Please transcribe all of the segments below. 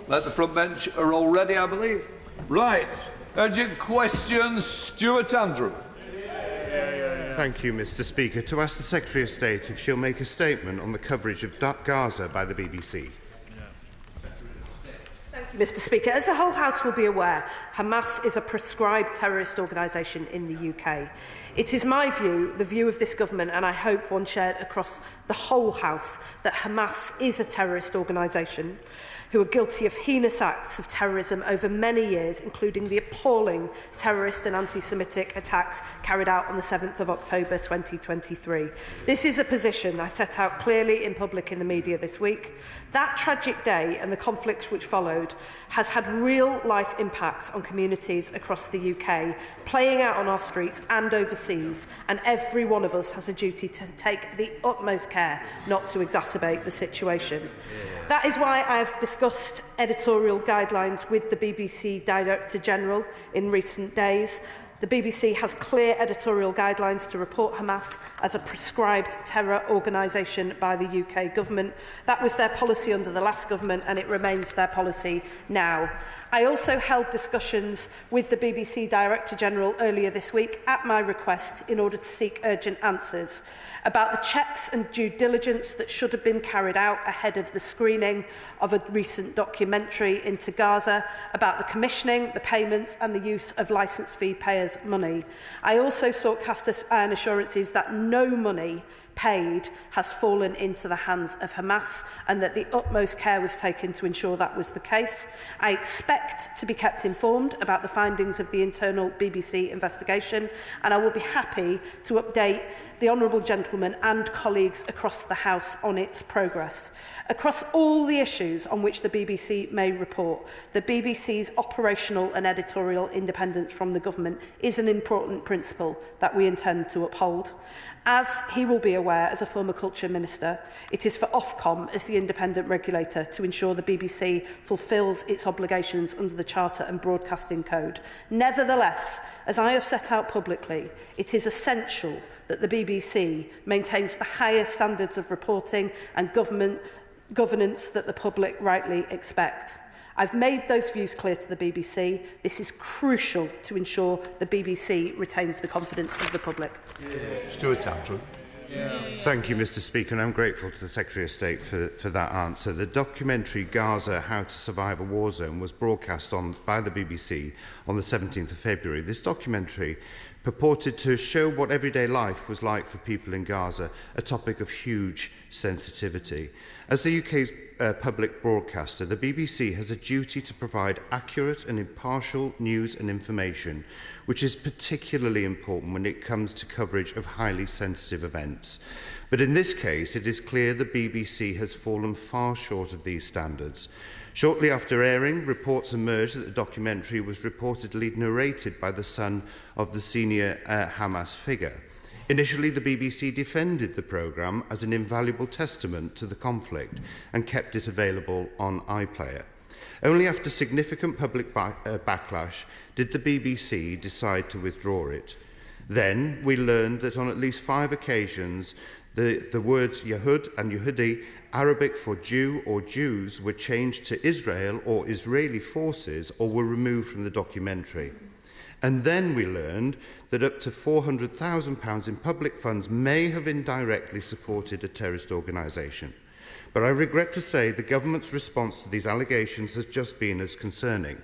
Let the front bench are all ready, I believe. Right. Urgent questions, Stuart Andrew. Thank you, Mr. Speaker. To ask the Secretary of State if she'll make a statement on the coverage of Gaza by the BBC. Thank you, Mr. Speaker. As the whole House will be aware, Hamas is a proscribed terrorist organisation in the UK. It is my view, the view of this government, and I hope one shared across the whole House, that Hamas is a terrorist organisation who are guilty of heinous acts of terrorism over many years, including the appalling terrorist and anti-Semitic attacks carried out on the 7th of October 2023. This is a position I set out clearly in public in the media this week. That tragic day and the conflicts which followed has had real-life impacts on communities across the UK, playing out on our streets and overseas, and every one of us has a duty to take the utmost care not to exacerbate the situation. That is why I have discussed editorial guidelines with the BBC Director General in recent days. The BBC has clear editorial guidelines to report Hamas as a proscribed terror organisation by the UK government. That was their policy under the last government, and it remains their policy now. I also held discussions with the BBC Director General earlier this week at my request in order to seek urgent answers about the checks and due diligence that should have been carried out ahead of the screening of a recent documentary into Gaza, about the commissioning, the payments and the use of licence fee payers' money. I also sought cast iron assurances that no money paid has fallen into the hands of Hamas and that the utmost care was taken to ensure that was the case. I expect to be kept informed about the findings of the internal BBC investigation, and I will be happy to update the honourable gentleman and colleagues across the House on its progress. Across all the issues on which the BBC may report, the BBC's operational and editorial independence from the government is an important principle that we intend to uphold. As he will be aware as a former Culture Minister, it is for Ofcom as the independent regulator to ensure the BBC fulfils its obligations under the Charter and Broadcasting Code. Nevertheless, as I have set out publicly, it is essential that the BBC maintains the highest standards of reporting and governance that the public rightly expect. I've made those views clear to the BBC. This is crucial to ensure the BBC retains the confidence of the public. Stuart Andrew. Thank you, Mr. Speaker, and I'm grateful to the Secretary of State for that answer. The documentary Gaza, How to Survive a War Zone was broadcast by the BBC on the 17th of February. This documentary purported to show what everyday life was like for people in Gaza, a topic of huge sensitivity. As the UK's public broadcaster, the BBC has a duty to provide accurate and impartial news and information, which is particularly important when it comes to coverage of highly sensitive events. But in this case, it is clear the BBC has fallen far short of these standards. Shortly after airing, reports emerged that the documentary was reportedly narrated by the son of the senior Hamas figure. Initially, the BBC defended the programme as an invaluable testament to the conflict and kept it available on iPlayer. Only after significant public backlash did the BBC decide to withdraw it. Then we learned that on at least 5 occasions, the words Yehud and Yehudi, Arabic for Jew or Jews, were changed to Israel or Israeli forces or were removed from the documentary. And then we learned that up to £400,000 in public funds may have indirectly supported a terrorist organisation. But I regret to say the government's response to these allegations has just been as concerning.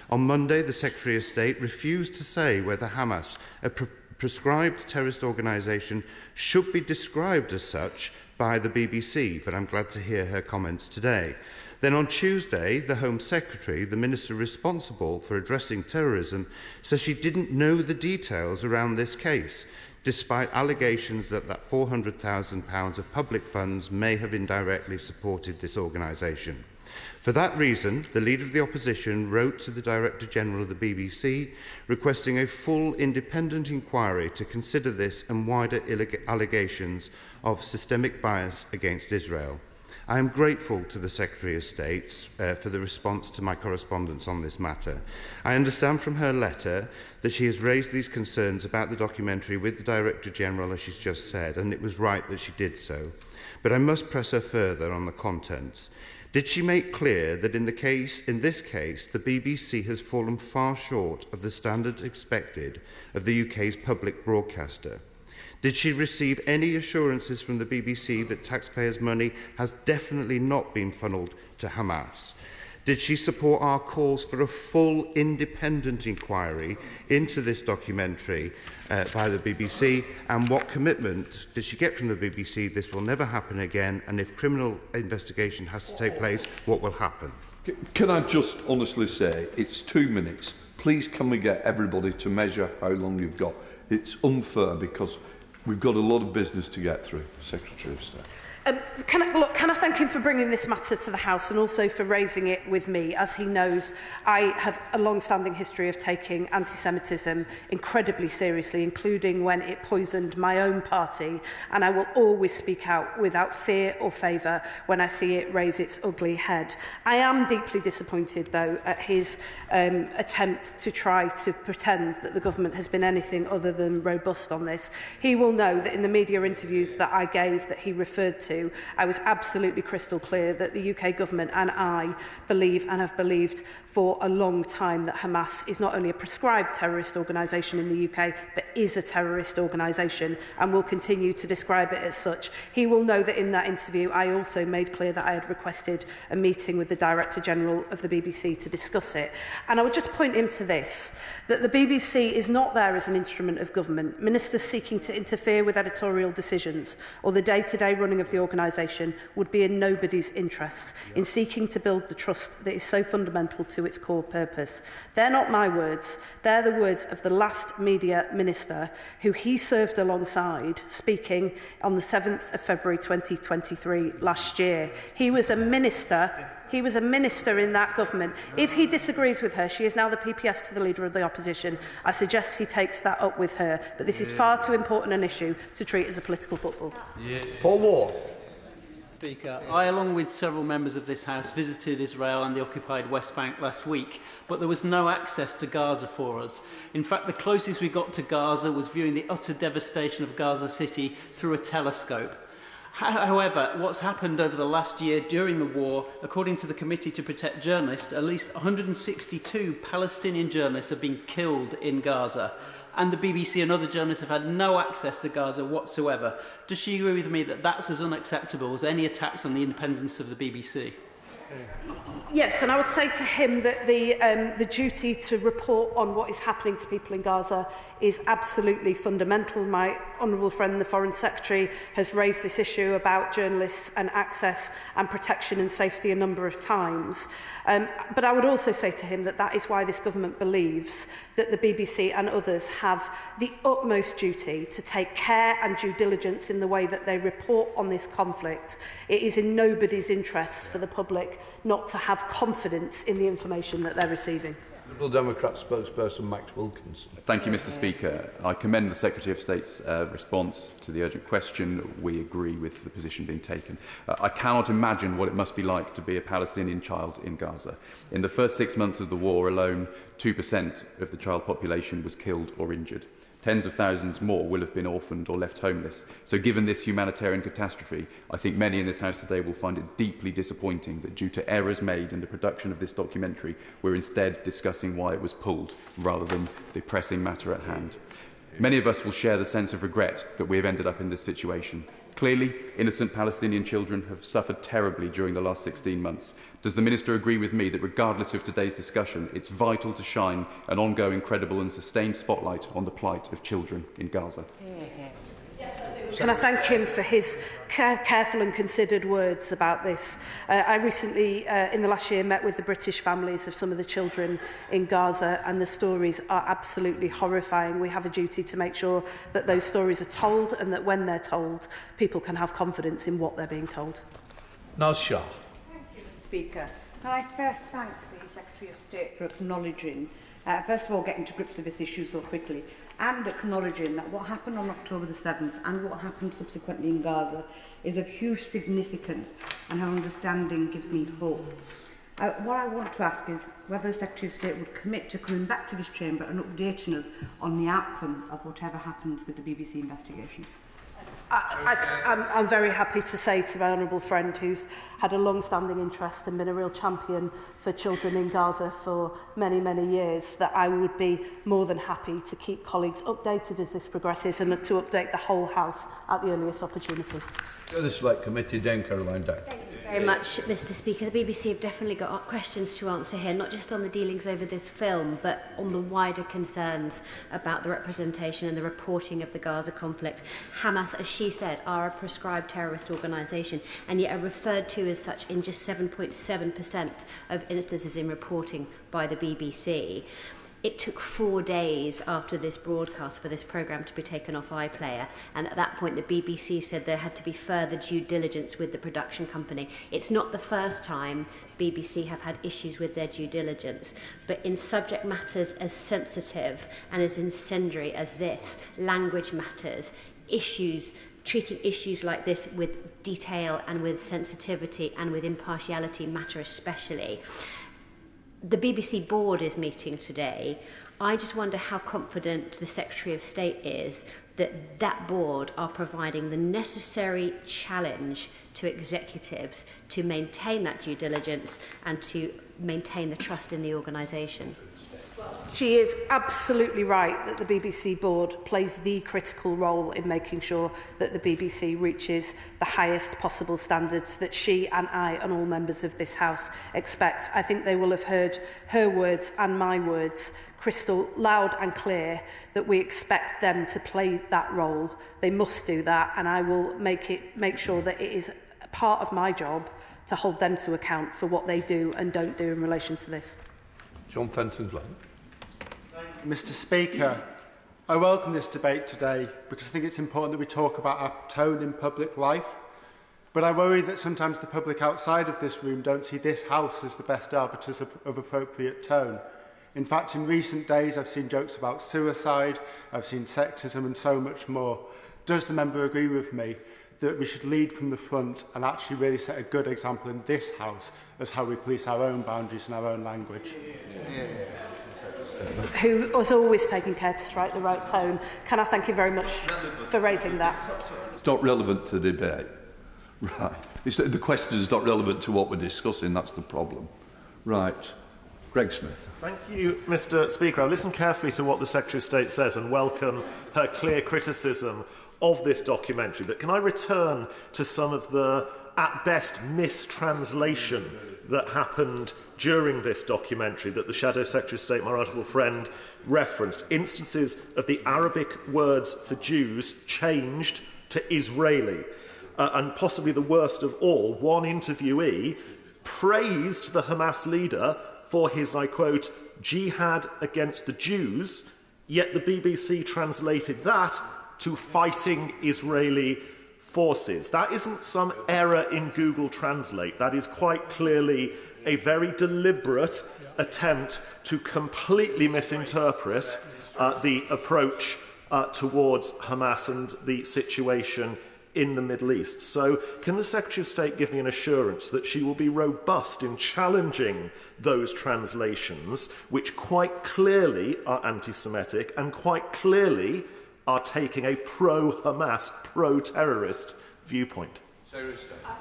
On Monday, the Secretary of State refused to say whether Hamas, a prescribed terrorist organisation, should be described as such by the BBC, but I'm glad to hear her comments today. Then on Tuesday, the Home Secretary, the Minister responsible for addressing terrorism, says she didn't know the details around this case, despite allegations that £400,000 of public funds may have indirectly supported this organisation. For that reason, the Leader of the Opposition wrote to the Director General of the BBC requesting a full independent inquiry to consider this and wider allegations of systemic bias against Israel. I am grateful to the Secretary of State for the response to my correspondence on this matter. I understand from her letter that she has raised these concerns about the documentary with the Director General, as she's just said, and it was right that she did so. But I must press her further on the contents. Did she make clear that in this case, the BBC has fallen far short of the standards expected of the UK's public broadcaster? Did she receive any assurances from the BBC that taxpayers' money has definitely not been funnelled to Hamas? Did she support our calls for a full independent inquiry into this documentary by the BBC? And what commitment did she get from the BBC this will never happen again, and if criminal investigation has to take place, what will happen? Can I just honestly say, it's 2 minutes. Please can we get everybody to measure how long you've got? It's unfair because we've got a lot of business to get through, Secretary of State. Can I thank him for bringing this matter to the House and also for raising it with me? As he knows, I have a long-standing history of taking anti-Semitism incredibly seriously, including when it poisoned my own party, and I will always speak out without fear or favour when I see it raise its ugly head. I am deeply disappointed, though, at his attempt to try to pretend that the government has been anything other than robust on this. He will know that in the media interviews that I gave that he referred to, I was absolutely crystal clear that the UK government and I believe and have believed for a long time that Hamas is not only a prescribed terrorist organisation in the UK, but is a terrorist organisation and will continue to describe it as such. He will know that in that interview I also made clear that I had requested a meeting with the Director General of the BBC to discuss it. And I would just point him to this, that the BBC is not there as an instrument of government. Ministers seeking to interfere with editorial decisions or the day-to-day running of the organisation would be in nobody's interests in seeking to build the trust that is so fundamental to its core purpose. They're not my words. They're the words of the last media minister who he served alongside, speaking on the 7th of February 2023 last year. He was a minister. He was a minister in that government. If he disagrees with her, she is now the PPS to the Leader of the Opposition. I suggest he takes that up with her. But this is far too important an issue to treat as a political football. Paul Waugh. Speaker, I, along with several members of this House, visited Israel and the occupied West Bank last week, but there was no access to Gaza for us. In fact, the closest we got to Gaza was viewing the utter devastation of Gaza City through a telescope. However, what's happened over the last year during the war, according to the Committee to Protect Journalists, at least 162 Palestinian journalists have been killed in Gaza. And the BBC and other journalists have had no access to Gaza whatsoever. Does she agree with me that that's as unacceptable as any attacks on the independence of the BBC? Yes, and I would say to him that the duty to report on what is happening to people in Gaza is absolutely fundamental. My honourable friend, the Foreign Secretary, has raised this issue about journalists and access and protection and safety a number of times. But I would also say to him that that is why this government believes that the BBC and others have the utmost duty to take care and due diligence in the way that they report on this conflict. It is in nobody's interests for the public not to have confidence in the information that they're receiving. Liberal Democrat spokesperson Max Wilkinson. Thank you, Mr. Speaker. I commend the Secretary of State's response to the urgent question. We agree with the position being taken. I cannot imagine what it must be like to be a Palestinian child in Gaza. In the first 6 months of the war alone, 2% of the child population was killed or injured. Tens of thousands more will have been orphaned or left homeless. So given this humanitarian catastrophe, I think many in this House today will find it deeply disappointing that due to errors made in the production of this documentary, we're instead discussing why it was pulled, rather than the pressing matter at hand. Many of us will share the sense of regret that we have ended up in this situation. Clearly, innocent Palestinian children have suffered terribly during the last 16 months. Does the Minister agree with me that regardless of today's discussion, it's vital to shine an ongoing, credible and sustained spotlight on the plight of children in Gaza? And I thank him for his careful and considered words about this. I recently, in the last year, met with the British families of some of the children in Gaza, and the stories are absolutely horrifying. We have a duty to make sure that those stories are told, and that when they're told, people can have confidence in what they're being told. Now, Shah. Thank you, Mr. Speaker. Can I first thank the Secretary of State for acknowledging, first of all, getting to grips with this issue so quickly, and acknowledging that what happened on October the 7th and what happened subsequently in Gaza is of huge significance, and her understanding gives me hope. What I want to ask is whether the Secretary of State would commit to coming back to this chamber and updating us on the outcome of whatever happens with the BBC investigation. I'm very happy to say to my honourable friend, who's had a long-standing interest and been a real champion for children in Gaza for many, many years, that I would be more than happy to keep colleagues updated as this progresses and to update the whole House at the earliest opportunity. The Select Committee, Dame Caroline Day. Thank you very much, Mr. Speaker. The BBC have definitely got questions to answer here, not just on the dealings over this film, but on the wider concerns about the representation and the reporting of the Gaza conflict. Hamas, as she said, are a proscribed terrorist organisation, and yet are referred to as such in just 7.7% of instances in reporting by the BBC. It took 4 days after this broadcast for this programme to be taken off iPlayer, and at that point the BBC said there had to be further due diligence with the production company. It's not the first time BBC have had issues with their due diligence, but in subject matters as sensitive and as incendiary as this, language matters, treating issues like this with detail and with sensitivity and with impartiality matter especially. The BBC board is meeting today. I just wonder how confident the Secretary of State is that that board are providing the necessary challenge to executives to maintain that due diligence and to maintain the trust in the organisation. She is absolutely right that the BBC board plays the critical role in making sure that the BBC reaches the highest possible standards that she and I and all members of this House expect. I think they will have heard her words and my words crystal loud and clear that we expect them to play that role. They must do that, and I will make sure that it is part of my job to hold them to account for what they do and don't do in relation to this. John Fenton-Glenn. Mr. Speaker, I welcome this debate today because I think it's important that we talk about our tone in public life. But I worry that sometimes the public outside of this room don't see this House as the best arbiters of appropriate tone. In fact, in recent days, I've seen jokes about suicide, I've seen sexism and so much more. Does the member agree with me that we should lead from the front and actually really set a good example in this House as how we police our own boundaries and our own language? Who has always taken care to strike the right tone. Can I thank you very much for raising that? It's not relevant to the debate. Right. The question is not relevant to what we're discussing, that's the problem. Right. Greg Smith. Thank you, Mr. Speaker. I've listened carefully to what the Secretary of State says and welcome her clear criticism of this documentary. But can I return to some of the, at best, mistranslation that happened during this documentary that the Shadow Secretary of State, my honourable friend, referenced? Instances of the Arabic words for Jews changed to Israeli. And possibly the worst of all, one interviewee praised the Hamas leader for his, I quote, jihad against the Jews, yet the BBC translated that to fighting Israeli forces. That isn't some error in Google Translate. That is quite clearly a very deliberate attempt to completely misinterpret the approach towards Hamas and the situation in the Middle East. So can the Secretary of State give me an assurance that she will be robust in challenging those translations, which quite clearly are anti-Semitic and quite clearly are taking a pro-Hamas, pro-terrorist viewpoint?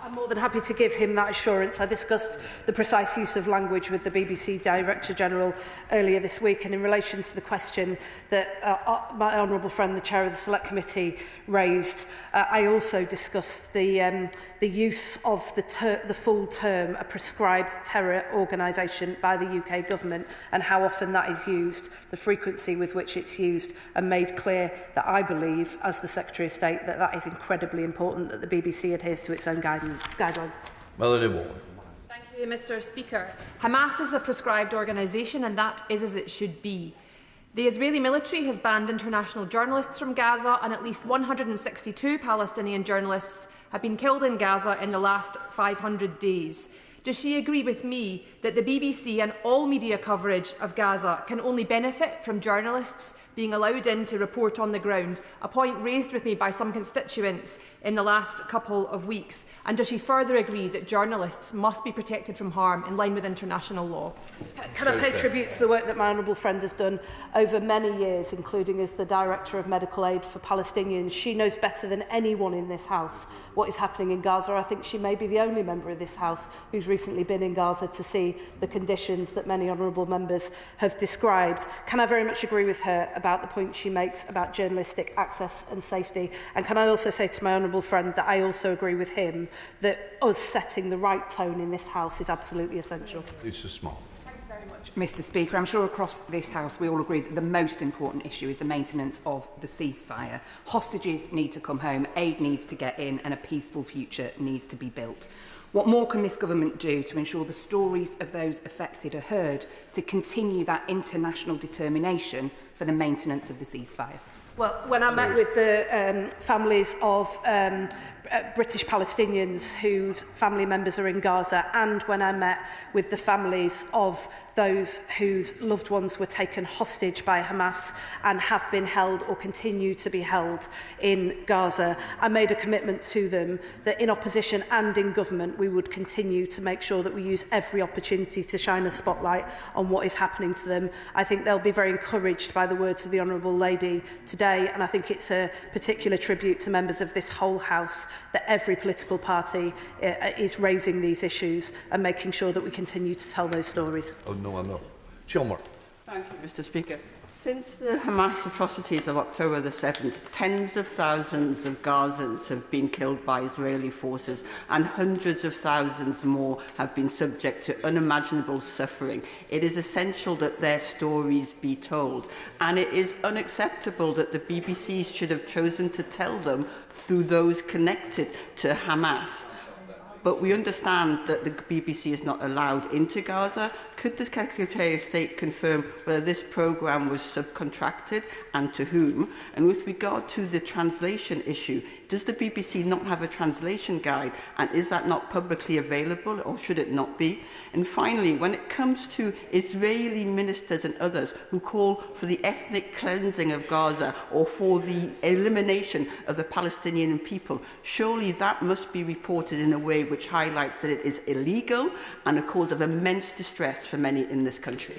I'm more than happy to give him that assurance. I discussed the precise use of language with the BBC Director General earlier this week, and in relation to the question that my honourable friend, the Chair of the Select Committee, raised, I also discussed the use of the full term, a proscribed terror organisation by the UK Government, and how often that is used, the frequency with which it's used, and made clear that I believe, as the Secretary of State, that that is incredibly important that the BBC adheres to its own guidelines. Melody Ward. Thank you, Mr. Speaker. Hamas is a proscribed organisation, and that is as it should be. The Israeli military has banned international journalists from Gaza, and at least 162 Palestinian journalists have been killed in Gaza in the last 500 days. does she agree with me that the BBC and all media coverage of Gaza can only benefit from journalists being allowed in to report on the ground, a point raised with me by some constituents in the last couple of weeks? And does she further agree that journalists must be protected from harm in line with international law? Can I pay tribute to the work that my honourable friend has done over many years, including as the Director of Medical Aid for Palestinians? She knows better than anyone in this House what is happening in Gaza. I think she may be the only member of this House who's recently been in Gaza to see the conditions that many honourable members have described. Can I very much agree with her about the point she makes about journalistic access and safety? And can I also say to my honourable friend that I also agree with him that us setting the right tone in this House is absolutely essential. Lisa Small. Mr Speaker, I'm sure across this House we all agree that the most important issue is the maintenance of the ceasefire. Hostages need to come home, aid needs to get in, and a peaceful future needs to be built. What more can this government do to ensure the stories of those affected are heard, to continue that international determination for the maintenance of the ceasefire? Well, when I met with the families of British Palestinians whose family members are in Gaza, and when I met with the families of those whose loved ones were taken hostage by Hamas and have been held or continue to be held in Gaza, I made a commitment to them that in opposition and in government we would continue to make sure that we use every opportunity to shine a spotlight on what is happening to them. I think they'll be very encouraged by the words of the Honourable Lady today, and I think it's a particular tribute to members of this whole House that every political party is raising these issues and making sure that we continue to tell those stories. Oh, no, I know. Cheltenham. Thank you, Mr Speaker. Since the Hamas atrocities of October the 7th, tens of thousands of Gazans have been killed by Israeli forces and hundreds of thousands more have been subject to unimaginable suffering. It is essential that their stories be told, and it is unacceptable that the BBC should have chosen to tell them through those connected to Hamas. But we understand that the BBC is not allowed into Gaza. Could the Secretary of State confirm whether this programme was subcontracted and to whom? And with regard to the translation issue, does the BBC not have a translation guide, and is that not publicly available, or should it not be? And finally, when it comes to Israeli ministers and others who call for the ethnic cleansing of Gaza or for the elimination of the Palestinian people, surely that must be reported in a way which highlights that it is illegal and a cause of immense distress for many in this country.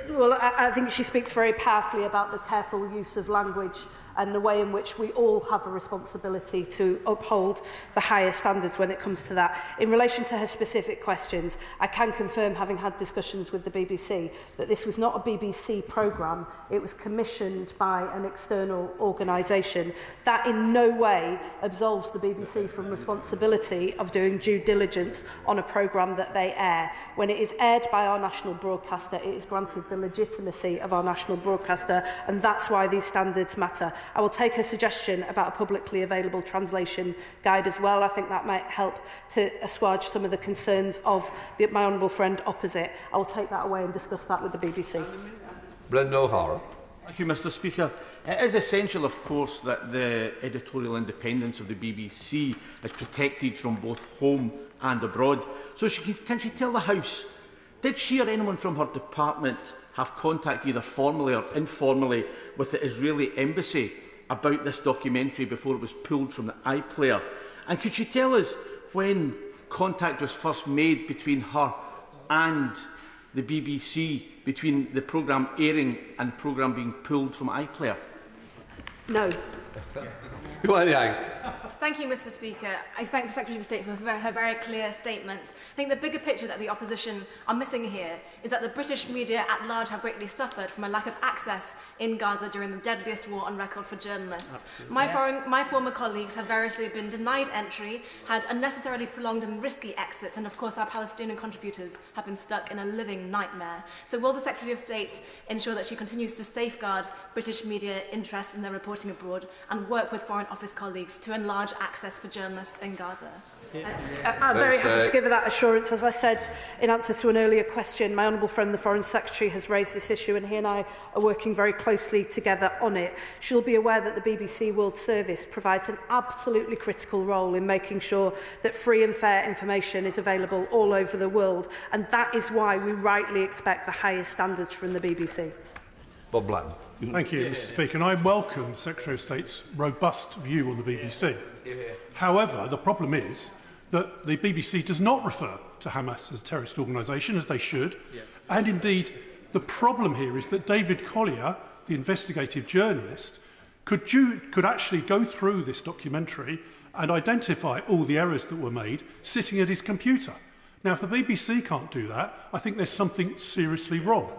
Well, I think she speaks very powerfully about the careful use of language and the way in which we all have a responsibility to uphold the highest standards when it comes to that. In relation to her specific questions, I can confirm, having had discussions with the BBC, that this was not a BBC programme. It was commissioned by an external organisation. That in no way absolves the BBC from responsibility of doing due diligence on a programme that they air. When it is aired by our national broadcaster, it is granted the legitimacy of our national broadcaster, and that's why these standards matter. I will take a suggestion about a publicly available translation guide as well. I think that might help to assuage some of the concerns of my honourable friend opposite. I will take that away and discuss that with the BBC. Brendan O'Hara. Thank you, Mr Speaker. It is essential, of course, that the editorial independence of the BBC is protected from both home and abroad. So can she tell the House, did she or anyone from her department have contact either formally or informally with the Israeli embassy about this documentary before it was pulled from the iPlayer? And could she tell us when contact was first made between her and the BBC, between the programme airing and the programme being pulled from iPlayer? No. Go on, Yang. Thank you, Mr Speaker. I thank the Secretary of State for her very clear statement. I think the bigger picture that the opposition are missing here is that the British media at large have greatly suffered from a lack of access in Gaza during the deadliest war on record for journalists. My former colleagues have variously been denied entry, had unnecessarily prolonged and risky exits, and of course our Palestinian contributors have been stuck in a living nightmare. So will the Secretary of State ensure that she continues to safeguard British media interests in their reporting abroad and work with Foreign Office colleagues to enlarge access for journalists in Gaza? I'm very happy to give her that assurance. As I said in answer to an earlier question, my honourable friend, the Foreign Secretary, has raised this issue and he and I are working very closely together on it. She'll be aware that the BBC World Service provides an absolutely critical role in making sure that free and fair information is available all over the world, and that is why we rightly expect the highest standards from the BBC. Bob Bland. Thank you, Mr. Speaker. And I welcome the Secretary of State's robust view on the BBC. However, the problem is that the BBC does not refer to Hamas as a terrorist organisation, as they should. Yes. And indeed, the problem here is that David Collier, the investigative journalist, could actually go through this documentary and identify all the errors that were made sitting at his computer. Now, if the BBC can't do that, I think there's something seriously wrong,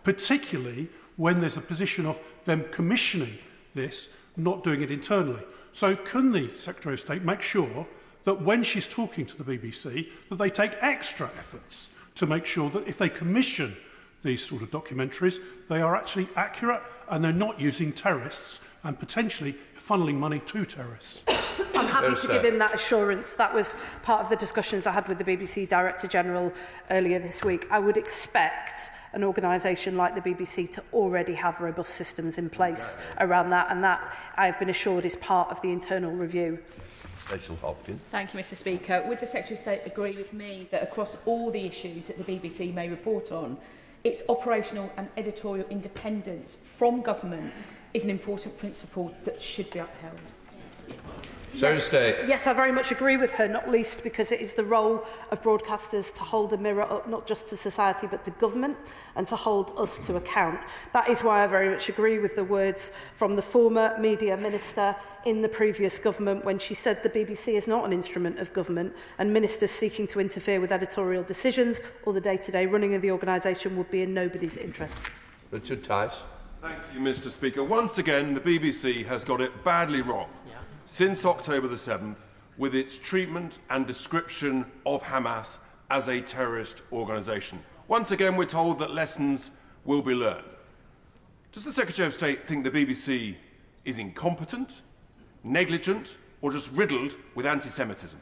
particularly when there's a position of them commissioning this, not doing it internally. So can the Secretary of State make sure that when she's talking to the BBC, that they take extra efforts to make sure that if they commission these sort of documentaries, they are actually accurate and they're not using terrorists and potentially funneling money to terrorists? I'm happy to give him that assurance. That was part of the discussions I had with the BBC Director General earlier this week. I would expect an organisation like the BBC to already have robust systems in place around that, and that, I have been assured, is part of the internal review. Rachel Hopkins. Thank you, Mr. Speaker. Would the Secretary of State agree with me that across all the issues that the BBC may report on, its operational and editorial independence from government is an important principle that should be upheld? Yes, I very much agree with her, not least because it is the role of broadcasters to hold a mirror up not just to society but to government and to hold us to account. That is why I very much agree with the words from the former media minister in the previous government when she said the BBC is not an instrument of government and ministers seeking to interfere with editorial decisions or the day-to-day running of the organisation would be in nobody's interest. Richard Tice. Thank you, Mr. Speaker. Once again, the BBC has got it badly wrong since October the 7th with its treatment and description of Hamas as a terrorist organisation. Once again, we're told that lessons will be learned. Does the Secretary of State think the BBC is incompetent, negligent, or just riddled with anti-Semitism?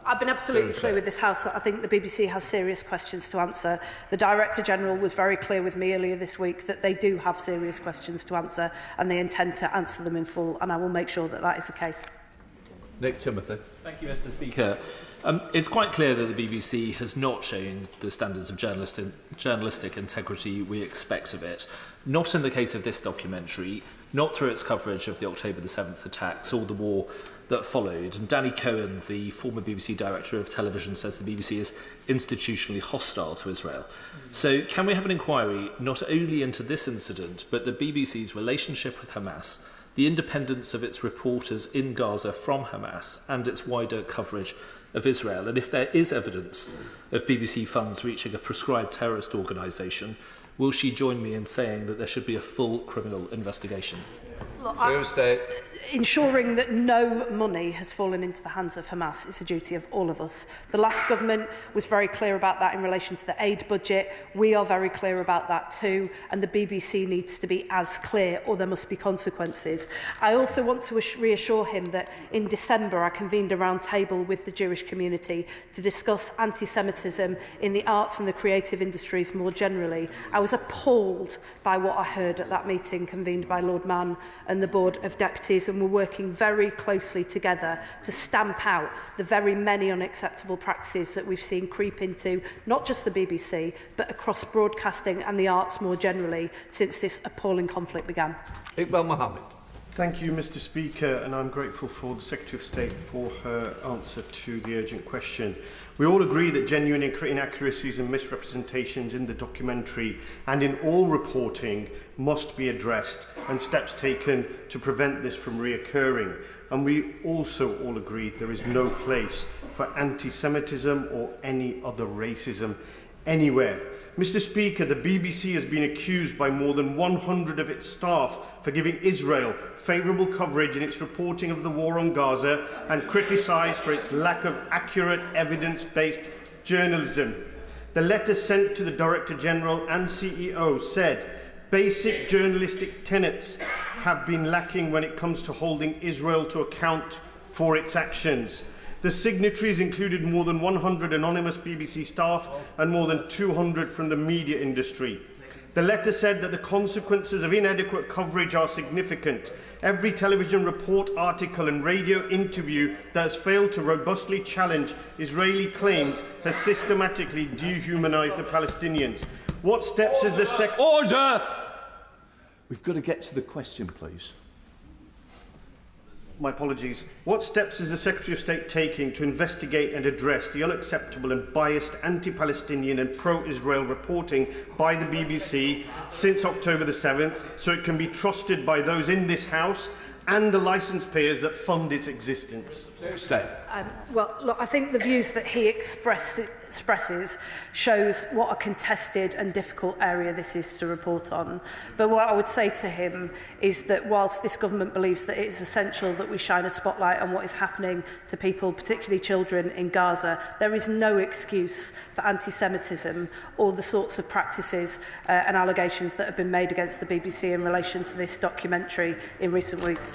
I've been absolutely clear with this House that I think the BBC has serious questions to answer. The Director General was very clear with me earlier this week that they do have serious questions to answer and they intend to answer them in full, and I will make sure that that is the case. Nick Timothy. Thank you, Mr. Speaker. It's quite clear that the BBC has not shown the standards of journalistic integrity we expect of it. Not in the case of this documentary, not through its coverage of the October the 7th attacks or the war that followed. And Danny Cohen, the former BBC Director of Television, says the BBC is institutionally hostile to Israel. So can we have an inquiry not only into this incident, but the BBC's relationship with Hamas, the independence of its reporters in Gaza from Hamas, and its wider coverage of Israel? And if there is evidence of BBC funds reaching a proscribed terrorist organisation, will she join me in saying that there should be a full criminal investigation? Look, ensuring that no money has fallen into the hands of Hamas is the duty of all of us. The last government was very clear about that in relation to the aid budget. We are very clear about that too, and the BBC needs to be as clear or there must be consequences. I also want to reassure him that in December I convened a round table with the Jewish community to discuss anti-Semitism in the arts and the creative industries more generally. I was appalled by what I heard at that meeting convened by Lord Mann and the Board of Deputies, and we're working very closely together to stamp out the very many unacceptable practices that we've seen creep into not just the BBC but across broadcasting and the arts more generally since this appalling conflict began. Iqbal Mohammed. Thank you, Mr. Speaker, and I'm grateful for the Secretary of State for her answer to the urgent question. We all agree that genuine inaccuracies and misrepresentations in the documentary and in all reporting must be addressed and steps taken to prevent this from reoccurring. And we also all agree there is no place for anti-Semitism or any other racism anywhere. Mr. Speaker, the BBC has been accused by more than 100 of its staff for giving Israel favourable coverage in its reporting of the war on Gaza and criticised for its lack of accurate evidence-based journalism. The letter sent to the Director General and CEO said basic journalistic tenets have been lacking when it comes to holding Israel to account for its actions. The signatories included more than 100 anonymous BBC staff and more than 200 from the media industry. The letter said that the consequences of inadequate coverage are significant. Every television report, article and radio interview that has failed to robustly challenge Israeli claims has systematically dehumanised the Palestinians. What steps is the Secretary... Order! We've got to get to the question, please. My apologies. What steps is the Secretary of State taking to investigate and address the unacceptable and biased anti-Palestinian and pro-Israel reporting by the BBC since October the 7th, so it can be trusted by those in this House and the licence payers that fund its existence? Well, look, I think the views that he expresses shows what a contested and difficult area this is to report on. But what I would say to him is that whilst this government believes that it is essential that we shine a spotlight on what is happening to people, particularly children in Gaza, there is no excuse for anti-Semitism or the sorts of practices and allegations that have been made against the BBC in relation to this documentary in recent weeks.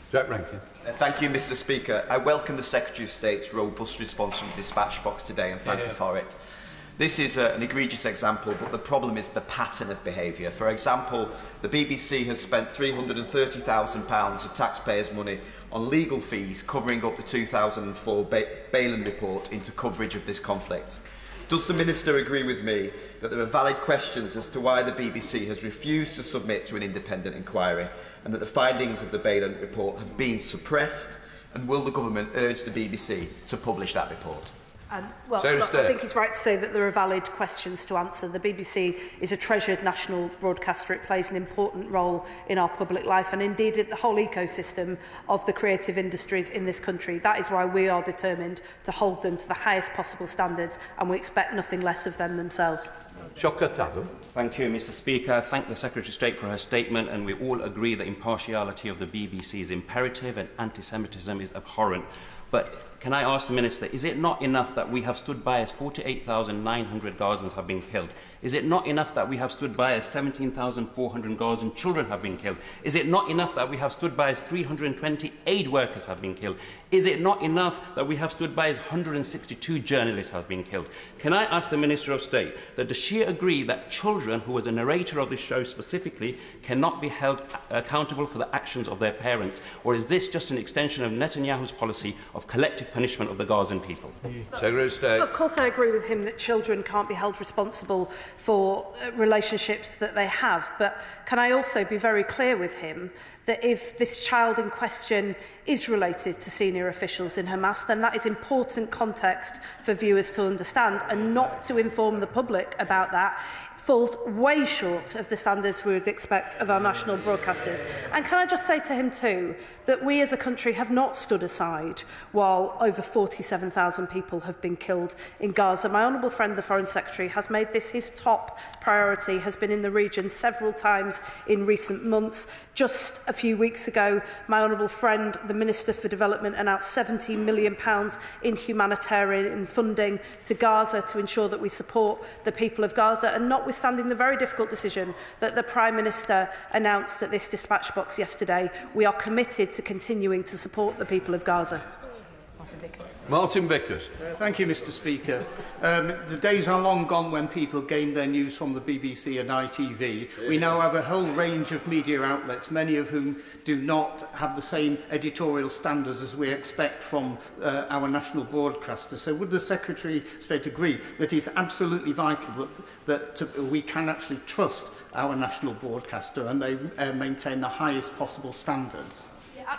Jack Rankin. Thank you, Mr. Speaker. I welcome the Secretary of State's robust response from the dispatch box today and thank you for it. This is an egregious example, but the problem is the pattern of behaviour. For example, the BBC has spent £330,000 of taxpayers' money on legal fees covering up the 2004 Balin report into coverage of this conflict. Does the Minister agree with me that there are valid questions as to why the BBC has refused to submit to an independent inquiry and that the findings of the Balin report have been suppressed? And will the Government urge the BBC to publish that report? Well, look, I think it's right to say that there are valid questions to answer. The BBC is a treasured national broadcaster. It plays an important role in our public life and indeed in the whole ecosystem of the creative industries in this country. That is why we are determined to hold them to the highest possible standards, and we expect nothing less of them themselves. Thank you, Mr. Speaker. I thank the Secretary of State for her statement, and we all agree that impartiality of the BBC is imperative and anti-Semitism is abhorrent. But can I ask the Minister, is it not enough that we have stood by as 48,900 Gazans have been killed? Is it not enough that we have stood by as 17,400 Gazan children have been killed? Is it not enough that we have stood by as 320 aid workers have been killed? Is it not enough that we have stood by as 162 journalists have been killed? Can I ask the Minister of State that does she agree that children, who was a narrator of this show specifically, cannot be held accountable for the actions of their parents? Or is this just an extension of Netanyahu's policy of collective punishment of the Gazan people? Secretary of State. Of course I agree with him that children can't be held responsible for relationships that they have, but can I also be very clear with him that if this child in question is related to senior officials in Hamas, then that is important context for viewers to understand, and not to inform the public about that falls way short of the standards we would expect of our national broadcasters. And can I just say to him too that we as a country have not stood aside while over 47,000 people have been killed in Gaza. My honourable friend, the Foreign Secretary, has made this his top priority, has been in the region several times in recent months. Just a few weeks ago, my honourable friend, the Minister for Development, announced £17 million in humanitarian funding to Gaza to ensure that we support the people of Gaza. And notwithstanding the very difficult decision that the Prime Minister announced at this dispatch box yesterday, we are committed to continuing to support the people of Gaza. Martin Vickers. Thank you, Mr. Speaker. The days are long gone when people gained their news from the BBC and ITV. We now have a whole range of media outlets, many of whom do not have the same editorial standards as we expect from our national broadcaster. So would the Secretary of State agree that it's absolutely vital that we can actually trust our national broadcaster and they maintain the highest possible standards?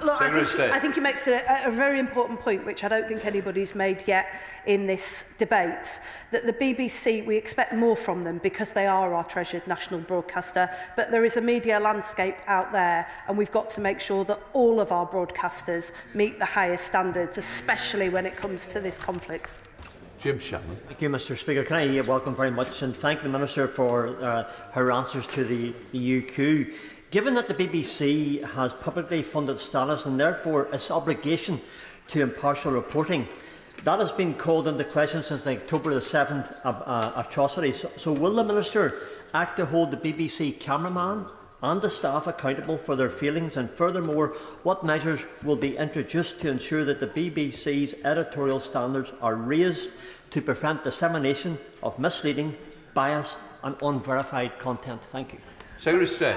Look, I think he makes a very important point, which I don't think anybody's made yet in this debate, that the BBC, we expect more from them because they are our treasured national broadcaster, but there is a media landscape out there and we've got to make sure that all of our broadcasters meet the highest standards, especially when it comes to this conflict. Jim Shannon. Thank you, Mr. Speaker. Can I welcome very much and thank the Minister for her answers to the UQ. Given that the BBC has publicly funded status and therefore its obligation to impartial reporting, that has been called into question since the October the 7th atrocities. So will the Minister act to hold the BBC cameraman and the staff accountable for their failings, and furthermore, what measures will be introduced to ensure that the BBC's editorial standards are raised to prevent dissemination of misleading, biased and unverified content? Thank you. Secretary of State.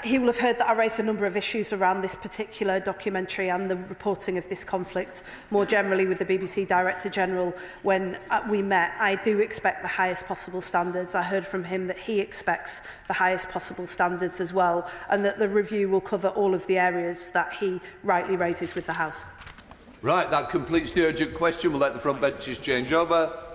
He will have heard that I raised a number of issues around this particular documentary and the reporting of this conflict more generally with the BBC Director General when we met. I do expect the highest possible standards. I heard from him that he expects the highest possible standards as well, and that the review will cover all of the areas that he rightly raises with the House. Right, that completes the urgent question. We'll let the front benches change over.